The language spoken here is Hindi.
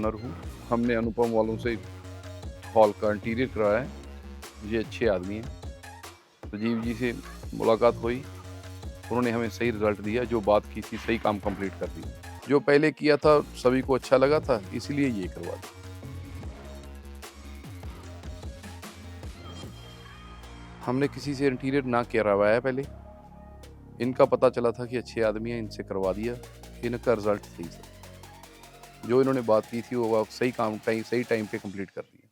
ओनर हूँ। हमने अनुपम वालों से हॉल का इंटीरियर कराया है। ये अच्छे आदमी हैं। राजीव जी से मुलाकात हुई, उन्होंने हमें सही रिजल्ट दिया, जो बात की थी सही काम कंप्लीट कर दिया। जो पहले किया था सभी को अच्छा लगा था, इसीलिए ये करवा दिया। हमने किसी से इंटीरियर ना करवाया पहले, इनका पता चला था कि अच्छे आदमी हैं, इनसे करवा दिया, इनका रिजल्ट सही था। जो इन्होंने बात की थी वो सही काम सही टाइम पे कंप्लीट कर दिया।